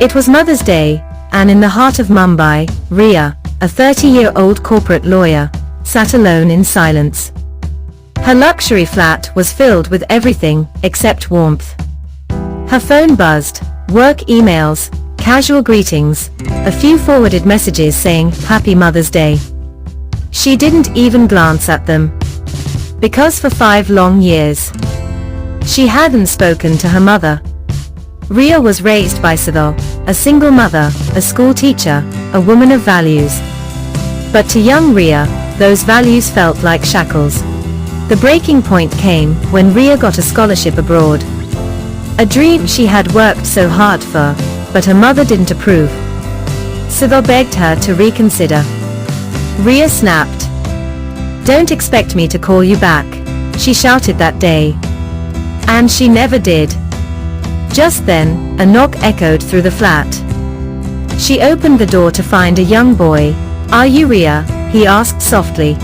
It was Mother's Day, and in the heart of Mumbai, Riya, a 30-year-old corporate lawyer, sat alone in silence. Her luxury flat was filled with everything except warmth. Her phone buzzed, work emails, casual greetings, a few forwarded messages saying, "Happy Mother's Day." She didn't even glance at them. Because for 5 long years, she hadn't spoken to her mother. Riya was raised by sDaystory, a single mother, a school teacher, a woman of values. But to young Riya, those values felt like shackles. The breaking point came when Riya got a scholarship abroad. A dream she had worked so hard for, but her mother didn't approve. sDaystory begged her to reconsider. Riya snapped. "Don't expect me to call you back," she shouted that day. And she never did. Just then, a knock echoed through the flat. She opened the door to find a young boy. "Are you Riya?" he asked softly.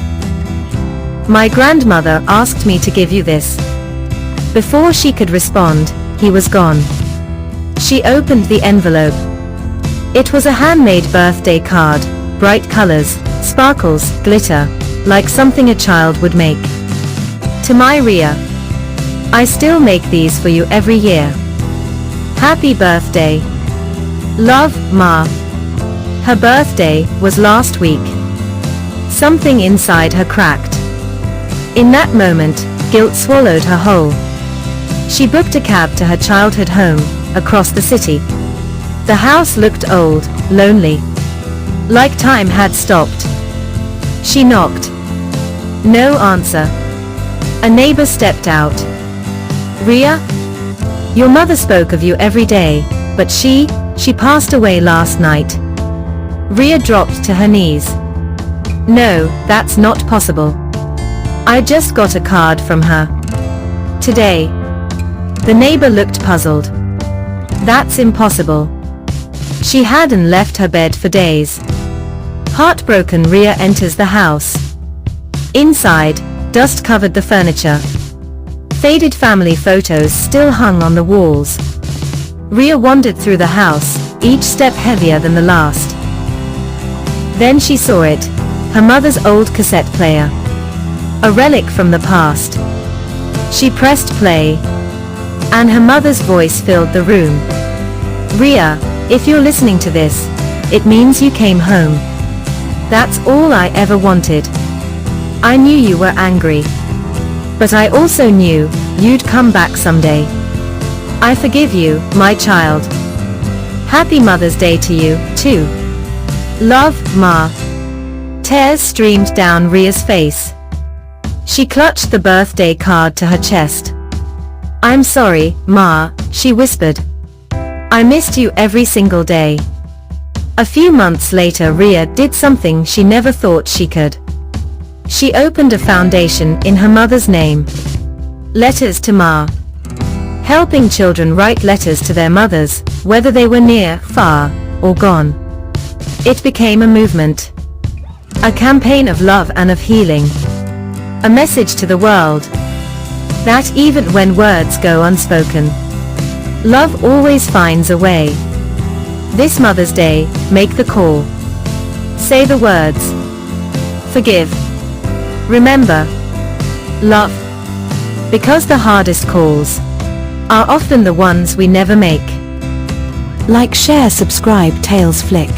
"My grandmother asked me to give you this." Before she could respond, he was gone. She opened the envelope. It was a handmade birthday card, bright colors, sparkles, glitter, like something a child would make. "To my Riya. I still make these for you every year. Happy birthday. Love, Ma." Her birthday was last week. Something inside her cracked. In that moment, guilt swallowed her whole. She booked a cab to her childhood home, across the city. The house looked old, lonely. Like time had stopped. She knocked. No answer. A neighbor stepped out. "Riya? Your mother spoke of you every day, but she passed away last night." Riya dropped to her knees. "No, that's not possible. I just got a card from her today." The neighbor looked puzzled. "That's impossible. She hadn't left her bed for days." Heartbroken, Riya enters the house. Inside, dust covered the furniture. Faded family photos still hung on the walls. Riya wandered through the house, each step heavier than the last. Then she saw it, her mother's old cassette player. A relic from the past. She pressed play, and her mother's voice filled the room. "Riya, if you're listening to this, it means you came home. That's all I ever wanted. I knew you were angry. But I also knew you'd come back someday. I forgive you, my child. Happy Mother's Day to you, too. Love, Ma." Tears streamed down Riya's face. She clutched the birthday card to her chest. "I'm sorry, Ma," she whispered. "I missed you every single day." A few months later, Riya did something she never thought she could. She opened a foundation in her mother's name. Letters to Ma. Helping children write letters to their mothers, whether they were near, far, or gone. It became a movement. A campaign of love and of healing. A message to the world that even when words go unspoken, love always finds a way. This Mother's Day, make the call. Say the words. Forgive. Remember. Love. Because the hardest calls are often the ones we never make. Like, share, subscribe, Tales Flick.